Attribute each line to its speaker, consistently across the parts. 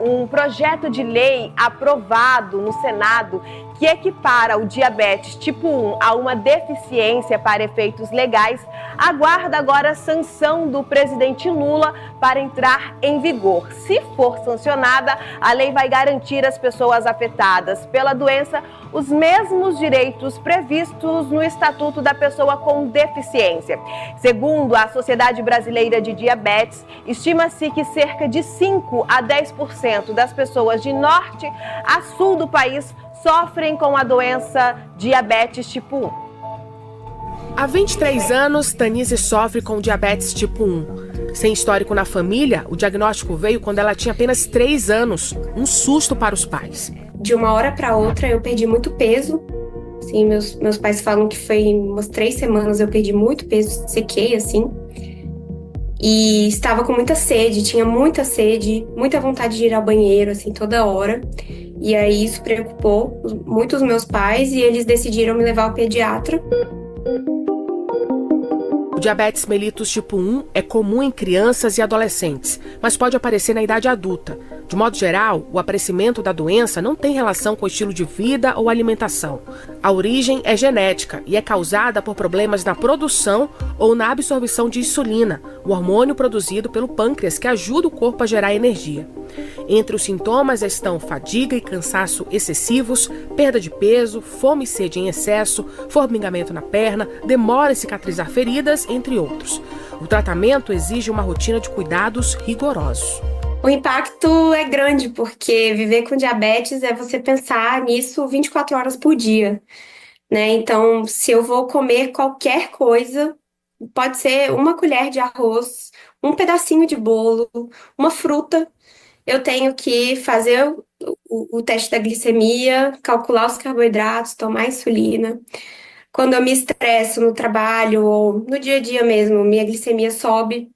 Speaker 1: Um projeto de lei aprovado no Senado que equipara o diabetes tipo 1 a uma deficiência para efeitos legais aguarda agora a sanção do presidente Lula para entrar em vigor. Se for sancionada, a lei vai garantir às pessoas afetadas pela doença os mesmos direitos previstos no Estatuto da Pessoa com Deficiência. Segundo a Sociedade Brasileira de Diabetes, estima-se que cerca de 5 a 10% das pessoas de norte a sul do país sofrem com a doença diabetes tipo 1.
Speaker 2: Há 23 anos, Tanise sofre com diabetes tipo 1. Sem histórico na família, o diagnóstico veio quando ela tinha apenas 3 anos. Um susto para os pais.
Speaker 3: De uma hora para outra, eu perdi muito peso. Assim, meus pais falam que foi em umas 3 semanas eu perdi muito peso, sequei, assim. E estava com muita sede, tinha muita sede, muita vontade de ir ao banheiro, assim, toda hora. E aí isso preocupou muito os meus pais e eles decidiram me levar ao pediatra.
Speaker 2: O diabetes mellitus tipo 1 é comum em crianças e adolescentes, mas pode aparecer na idade adulta. De modo geral, o aparecimento da doença não tem relação com o estilo de vida ou alimentação. A origem é genética e é causada por problemas na produção ou na absorção de insulina, o hormônio produzido pelo pâncreas que ajuda o corpo a gerar energia. Entre os sintomas estão fadiga e cansaço excessivos, perda de peso, fome e sede em excesso, formigamento na perna, demora em cicatrizar feridas, entre outros. O tratamento exige uma rotina de cuidados rigorosos.
Speaker 3: O impacto é grande, porque viver com diabetes é você pensar nisso 24 horas por dia, né? Então, se eu vou comer qualquer coisa, pode ser uma colher de arroz, um pedacinho de bolo, uma fruta, eu tenho que fazer o teste da glicemia, calcular os carboidratos, tomar insulina. Quando eu me estresso no trabalho ou no dia a dia mesmo, minha glicemia sobe.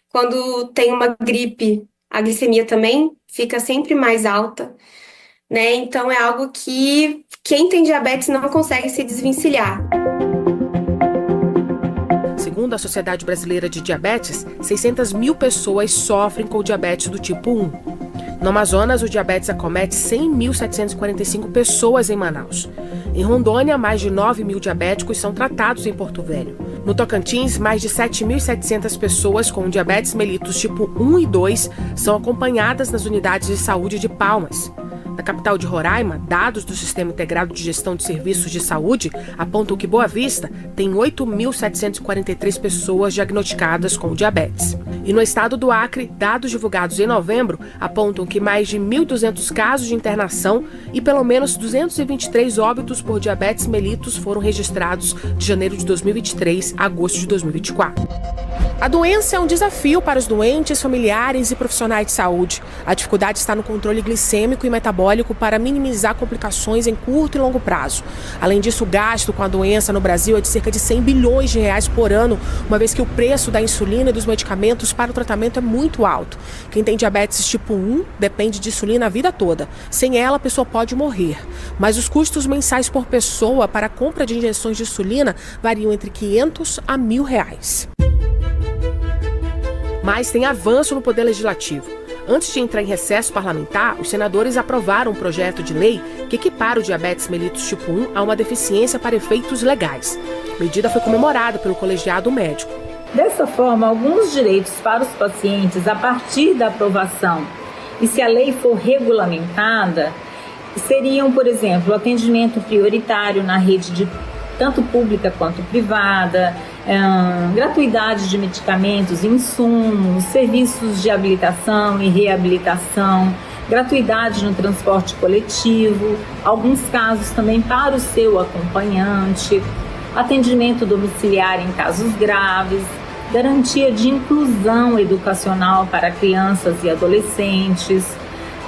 Speaker 3: Quando tem uma gripe, a glicemia também fica sempre mais alta, né? Então é algo que quem tem diabetes não consegue se desvencilhar.
Speaker 2: Segundo a Sociedade Brasileira de Diabetes, 600 mil pessoas sofrem com o diabetes do tipo 1. No Amazonas, o diabetes acomete 100.745 pessoas em Manaus. Em Rondônia, mais de 9 mil diabéticos são tratados em Porto Velho. No Tocantins, mais de 7.700 pessoas com diabetes mellitus tipo 1 e 2 são acompanhadas nas unidades de saúde de Palmas. Na capital de Roraima, dados do Sistema Integrado de Gestão de Serviços de Saúde apontam que Boa Vista tem 8.743 pessoas diagnosticadas com diabetes. E no estado do Acre, dados divulgados em novembro apontam que mais de 1.200 casos de internação e pelo menos 223 óbitos por diabetes mellitus foram registrados de janeiro de 2023 a agosto de 2024. A doença é um desafio para os doentes, familiares e profissionais de saúde. A dificuldade está no controle glicêmico e metabólico para minimizar complicações em curto e longo prazo. Além disso, o gasto com a doença no Brasil é de cerca de 100 bilhões de reais por ano, uma vez que o preço da insulina e dos medicamentos para o tratamento é muito alto. Quem tem diabetes tipo 1 depende de insulina a vida toda. Sem ela, a pessoa pode morrer. Mas os custos mensais por pessoa para a compra de injeções de insulina variam entre R$500 a R$1.000. Mas tem avanço no Poder Legislativo. Antes de entrar em recesso parlamentar, os senadores aprovaram um projeto de lei que equipara o diabetes mellitus tipo 1 a uma deficiência para efeitos legais. A medida foi comemorada pelo colegiado médico.
Speaker 4: Dessa forma, alguns direitos para os pacientes, a partir da aprovação, e se a lei for regulamentada, seriam, por exemplo, o atendimento prioritário na rede tanto pública quanto privada, gratuidade de medicamentos e insumos, serviços de habilitação e reabilitação, gratuidade no transporte coletivo, alguns casos também para o seu acompanhante, atendimento domiciliar em casos graves, garantia de inclusão educacional para crianças e adolescentes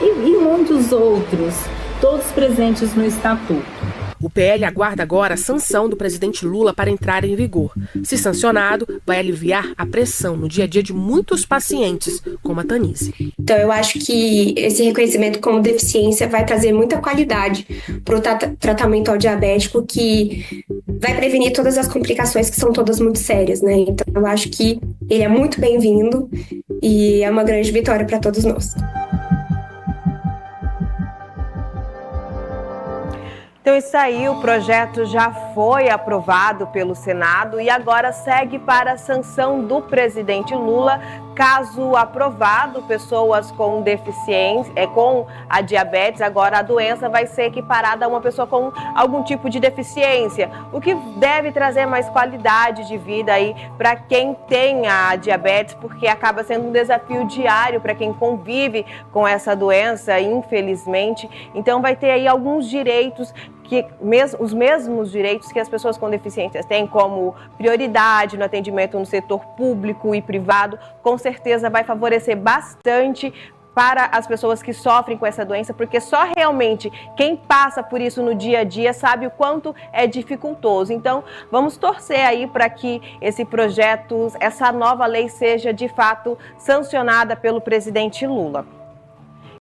Speaker 4: e muitos outros, todos presentes no Estatuto.
Speaker 2: O PL aguarda agora a sanção do presidente Lula para entrar em vigor. Se sancionado, vai aliviar a pressão no dia a dia de muitos pacientes, como a Tanise.
Speaker 3: Então, eu acho que esse reconhecimento como deficiência vai trazer muita qualidade para o tratamento ao diabético, que vai prevenir todas as complicações que são todas muito sérias, né? Então, eu acho que ele é muito bem-vindo e é uma grande vitória para todos nós.
Speaker 1: Então isso aí, o projeto já foi aprovado pelo Senado e agora segue para a sanção do presidente Lula. Caso aprovado, pessoas com deficiência, com a diabetes, agora a doença vai ser equiparada a uma pessoa com algum tipo de deficiência, o que deve trazer mais qualidade de vida aí para quem tem a diabetes, porque acaba sendo um desafio diário para quem convive com essa doença, infelizmente. Então vai ter aí alguns direitos os mesmos direitos que as pessoas com deficiências têm, como prioridade no atendimento no setor público e privado, com certeza vai favorecer bastante para as pessoas que sofrem com essa doença, porque só realmente quem passa por isso no dia a dia sabe o quanto é dificultoso. Então, vamos torcer aí para que esse projeto, essa nova lei seja de fato sancionada pelo presidente Lula.